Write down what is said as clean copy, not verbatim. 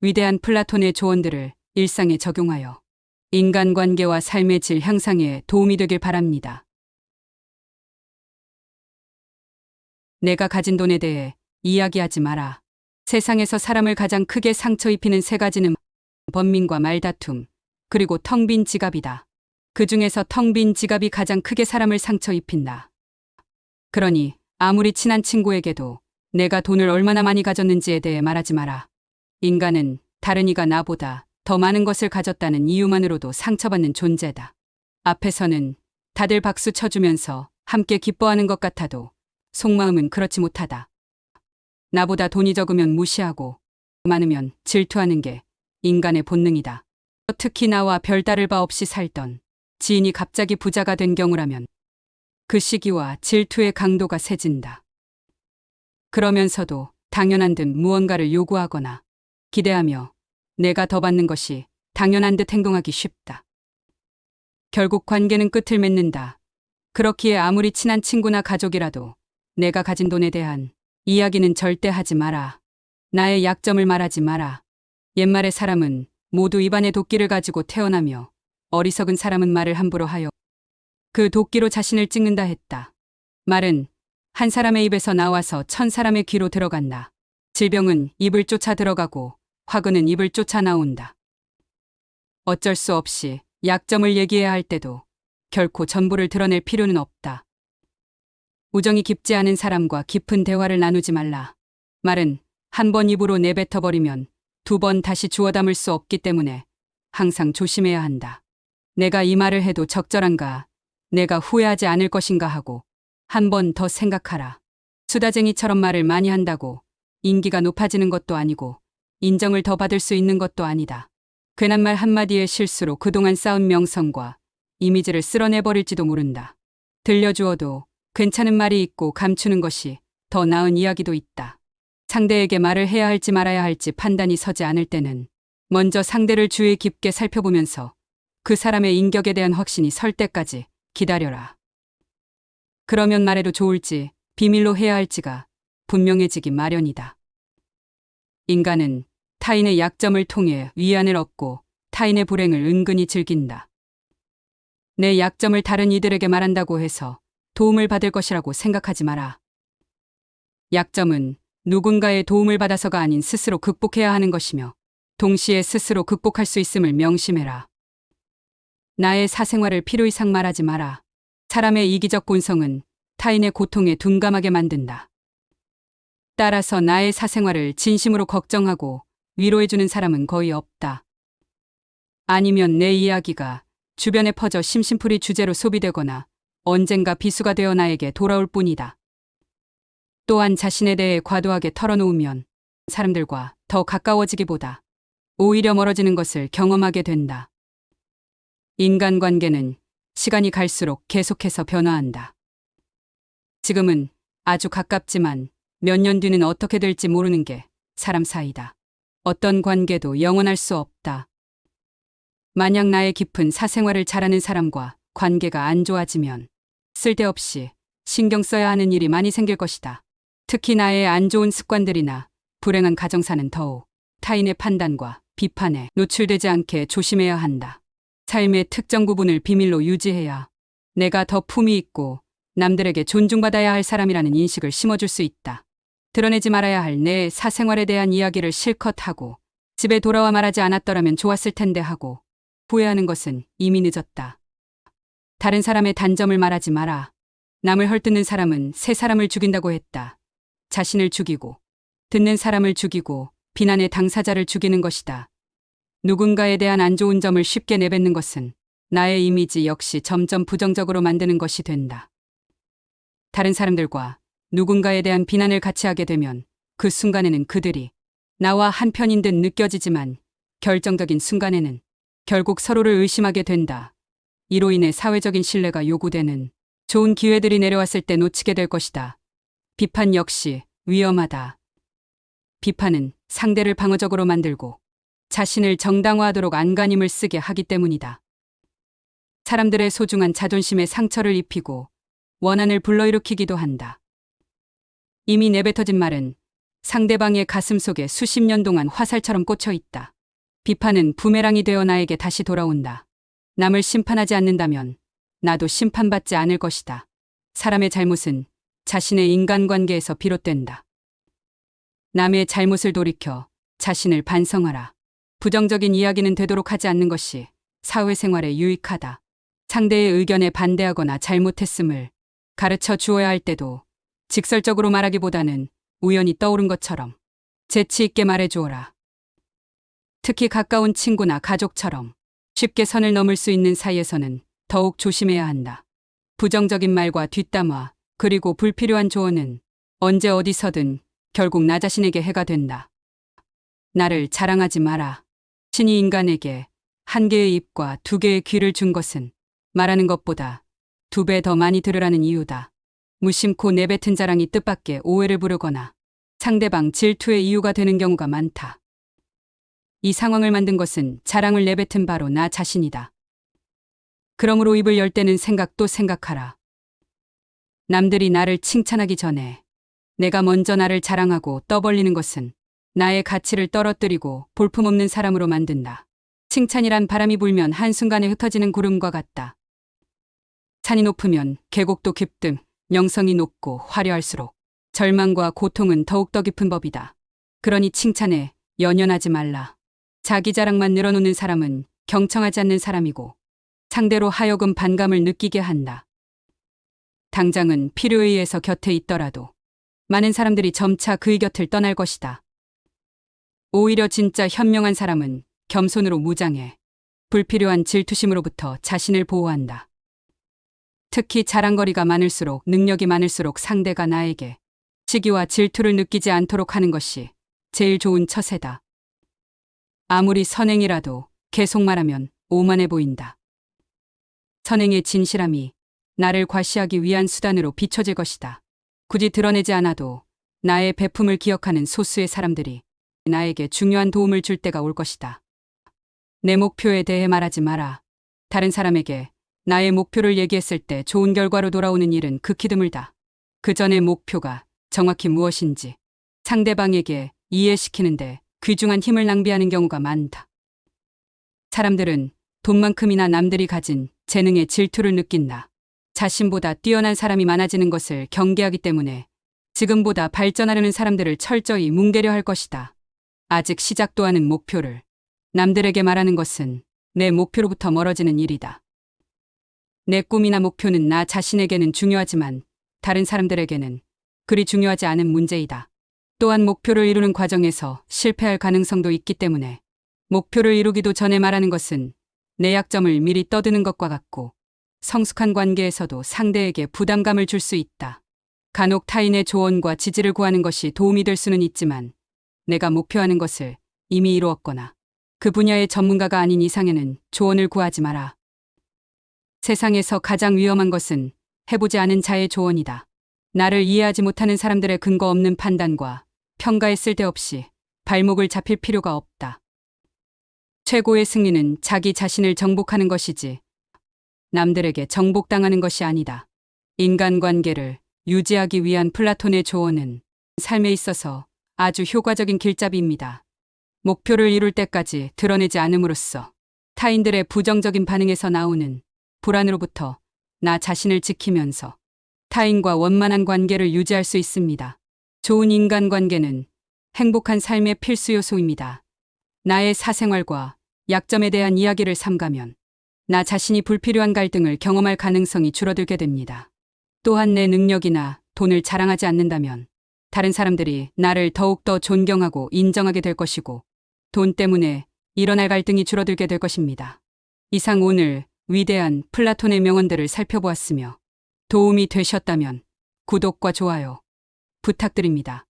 위대한 플라톤의 조언들을 일상에 적용하여 인간관계와 삶의 질 향상에 도움이 되길 바랍니다. 내가 가진 돈에 대해 이야기하지 마라. 세상에서 사람을 가장 크게 상처 입히는 세 가지는 번민과 말다툼, 그리고 텅 빈 지갑이다. 그 중에서 텅 빈 지갑이 가장 크게 사람을 상처 입힌다. 그러니 아무리 친한 친구에게도 내가 돈을 얼마나 많이 가졌는지에 대해 말하지 마라. 인간은 다른 이가 나보다 더 많은 것을 가졌다는 이유만으로도 상처받는 존재다. 앞에서는 다들 박수 쳐주면서 함께 기뻐하는 것 같아도 속마음은 그렇지 못하다. 나보다 돈이 적으면 무시하고 많으면 질투하는 게 인간의 본능이다. 특히 나와 별다를 바 없이 살던 지인이 갑자기 부자가 된 경우라면 그 시기와 질투의 강도가 세진다. 그러면서도 당연한 듯 무언가를 요구하거나 기대하며 내가 더 받는 것이 당연한 듯 행동하기 쉽다. 결국 관계는 끝을 맺는다. 그렇기에 아무리 친한 친구나 가족이라도 내가 가진 돈에 대한 이야기는 절대 하지 마라. 나의 약점을 말하지 마라. 옛말에 사람은 모두 입안에 도끼를 가지고 태어나며 어리석은 사람은 말을 함부로 하여 그 도끼로 자신을 찍는다 했다. 말은 한 사람의 입에서 나와서 1000사람의 귀로 들어간다. 질병은 입을 쫓아 들어가고 화근은 입을 쫓아 나온다. 어쩔 수 없이 약점을 얘기해야 할 때도 결코 전부를 드러낼 필요는 없다. 우정이 깊지 않은 사람과 깊은 대화를 나누지 말라. 말은 한 번 입으로 내뱉어버리면 2번 다시 주워 담을 수 없기 때문에 항상 조심해야 한다. 내가 이 말을 해도 적절한가, 내가 후회하지 않을 것인가 하고 한 번 더 생각하라. 수다쟁이처럼 말을 많이 한다고 인기가 높아지는 것도 아니고 인정을 더 받을 수 있는 것도 아니다. 괜한 말 한마디의 실수로 그동안 쌓은 명성과 이미지를 쓸어내버릴지도 모른다. 들려주어도 괜찮은 말이 있고 감추는 것이 더 나은 이야기도 있다. 상대에게 말을 해야 할지 말아야 할지 판단이 서지 않을 때는 먼저 상대를 주의 깊게 살펴보면서 그 사람의 인격에 대한 확신이 설 때까지 기다려라. 그러면 말해도 좋을지 비밀로 해야 할지가 분명해지기 마련이다. 인간은 타인의 약점을 통해 위안을 얻고 타인의 불행을 은근히 즐긴다. 내 약점을 다른 이들에게 말한다고 해서 도움을 받을 것이라고 생각하지 마라. 약점은 누군가의 도움을 받아서가 아닌 스스로 극복해야 하는 것이며 동시에 스스로 극복할 수 있음을 명심해라. 나의 사생활을 필요 이상 말하지 마라. 사람의 이기적 본성은 타인의 고통에 둔감하게 만든다. 따라서 나의 사생활을 진심으로 걱정하고 위로해주는 사람은 거의 없다. 아니면 내 이야기가 주변에 퍼져 심심풀이 주제로 소비되거나 언젠가 비수가 되어 나에게 돌아올 뿐이다. 또한 자신에 대해 과도하게 털어놓으면 사람들과 더 가까워지기보다 오히려 멀어지는 것을 경험하게 된다. 인간관계는 시간이 갈수록 계속해서 변화한다. 지금은 아주 가깝지만 몇 년 뒤는 어떻게 될지 모르는 게 사람 사이다. 어떤 관계도 영원할 수 없다. 만약 나의 깊은 사생활을 잘 아는 사람과 관계가 안 좋아지면 쓸데없이 신경 써야 하는 일이 많이 생길 것이다. 특히 나의 안 좋은 습관들이나 불행한 가정사는 더욱 타인의 판단과 비판에 노출되지 않게 조심해야 한다. 삶의 특정 부분을 비밀로 유지해야 내가 더 품위 있고 남들에게 존중받아야 할 사람이라는 인식을 심어줄 수 있다. 드러내지 말아야 할 내 사생활에 대한 이야기를 실컷 하고 집에 돌아와 말하지 않았더라면 좋았을 텐데 하고 후회하는 것은 이미 늦었다. 다른 사람의 단점을 말하지 마라. 남을 헐뜯는 사람은 새 사람을 죽인다고 했다. 자신을 죽이고 듣는 사람을 죽이고 비난의 당사자를 죽이는 것이다. 누군가에 대한 안 좋은 점을 쉽게 내뱉는 것은 나의 이미지 역시 점점 부정적으로 만드는 것이 된다. 다른 사람들과 누군가에 대한 비난을 같이 하게 되면 그 순간에는 그들이 나와 한편인 듯 느껴지지만 결정적인 순간에는 결국 서로를 의심하게 된다. 이로 인해 사회적인 신뢰가 요구되는 좋은 기회들이 내려왔을 때 놓치게 될 것이다. 비판 역시 위험하다. 비판은 상대를 방어적으로 만들고 자신을 정당화하도록 안간힘을 쓰게 하기 때문이다. 사람들의 소중한 자존심에 상처를 입히고 원한을 불러일으키기도 한다. 이미 내뱉어진 말은 상대방의 가슴 속에 수십 년 동안 화살처럼 꽂혀 있다. 비판은 부메랑이 되어 나에게 다시 돌아온다. 남을 심판하지 않는다면 나도 심판받지 않을 것이다. 사람의 잘못은 자신의 인간관계에서 비롯된다. 남의 잘못을 돌이켜 자신을 반성하라. 부정적인 이야기는 되도록 하지 않는 것이 사회생활에 유익하다. 상대의 의견에 반대하거나 잘못했음을 가르쳐 주어야 할 때도 직설적으로 말하기보다는 우연히 떠오른 것처럼 재치 있게 말해 주어라. 특히 가까운 친구나 가족처럼 쉽게 선을 넘을 수 있는 사이에서는 더욱 조심해야 한다. 부정적인 말과 뒷담화 그리고 불필요한 조언은 언제 어디서든 결국 나 자신에게 해가 된다. 나를 자랑하지 마라. 신이 인간에게 한 개의 입과 두 개의 귀를 준 것은 말하는 것보다 2배 더 많이 들으라는 이유다. 무심코 내뱉은 자랑이 뜻밖의 오해를 부르거나 상대방 질투의 이유가 되는 경우가 많다. 이 상황을 만든 것은 자랑을 내뱉은 바로 나 자신이다. 그러므로 입을 열 때는 생각도 생각하라. 남들이 나를 칭찬하기 전에 내가 먼저 나를 자랑하고 떠벌리는 것은 나의 가치를 떨어뜨리고 볼품없는 사람으로 만든다. 칭찬이란 바람이 불면 한순간에 흩어지는 구름과 같다. 산이 높으면 계곡도 깊등, 명성이 높고 화려할수록 절망과 고통은 더욱더 깊은 법이다. 그러니 칭찬에 연연하지 말라. 자기 자랑만 늘어놓는 사람은 경청하지 않는 사람이고 상대로 하여금 반감을 느끼게 한다. 당장은 필요에 의해서 곁에 있더라도 많은 사람들이 점차 그의 곁을 떠날 것이다. 오히려 진짜 현명한 사람은 겸손으로 무장해 불필요한 질투심으로부터 자신을 보호한다. 특히 자랑거리가 많을수록 능력이 많을수록 상대가 나에게 시기와 질투를 느끼지 않도록 하는 것이 제일 좋은 처세다. 아무리 선행이라도 계속 말하면 오만해 보인다. 선행의 진실함이 나를 과시하기 위한 수단으로 비춰질 것이다. 굳이 드러내지 않아도 나의 배품을 기억하는 소수의 사람들이 나에게 중요한 도움을 줄 때가 올 것이다. 내 목표에 대해 말하지 마라. 다른 사람에게 나의 목표를 얘기했을 때 좋은 결과로 돌아오는 일은 극히 드물다. 그 전에 목표가 정확히 무엇인지 상대방에게 이해시키는데 귀중한 힘을 낭비하는 경우가 많다. 사람들은 돈만큼이나 남들이 가진 재능에 질투를 느낀다. 자신보다 뛰어난 사람이 많아지는 것을 경계하기 때문에 지금보다 발전하려는 사람들을 철저히 뭉개려 할 것이다. 아직 시작도 않은 목표를 남들에게 말하는 것은 내 목표로부터 멀어지는 일이다. 내 꿈이나 목표는 나 자신에게는 중요하지만 다른 사람들에게는 그리 중요하지 않은 문제이다. 또한 목표를 이루는 과정에서 실패할 가능성도 있기 때문에 목표를 이루기도 전에 말하는 것은 내 약점을 미리 떠드는 것과 같고 성숙한 관계에서도 상대에게 부담감을 줄 수 있다. 간혹 타인의 조언과 지지를 구하는 것이 도움이 될 수는 있지만 내가 목표하는 것을 이미 이루었거나 그 분야의 전문가가 아닌 이상에는 조언을 구하지 마라. 세상에서 가장 위험한 것은 해보지 않은 자의 조언이다. 나를 이해하지 못하는 사람들의 근거 없는 판단과 평가에 쓸데없이 발목을 잡힐 필요가 없다. 최고의 승리는 자기 자신을 정복하는 것이지 남들에게 정복당하는 것이 아니다. 인간관계를 유지하기 위한 플라톤의 조언은 삶에 있어서 아주 효과적인 길잡이입니다. 목표를 이룰 때까지 드러내지 않음으로써 타인들의 부정적인 반응에서 나오는 불안으로부터 나 자신을 지키면서 타인과 원만한 관계를 유지할 수 있습니다. 좋은 인간관계는 행복한 삶의 필수 요소입니다. 나의 사생활과 약점에 대한 이야기를 삼가면 나 자신이 불필요한 갈등을 경험할 가능성이 줄어들게 됩니다. 또한 내 능력이나 돈을 자랑하지 않는다면 다른 사람들이 나를 더욱더 존경하고 인정하게 될 것이고 돈 때문에 일어날 갈등이 줄어들게 될 것입니다. 이상 오늘 위대한 플라톤의 명언들을 살펴보았으며 도움이 되셨다면 구독과 좋아요 부탁드립니다.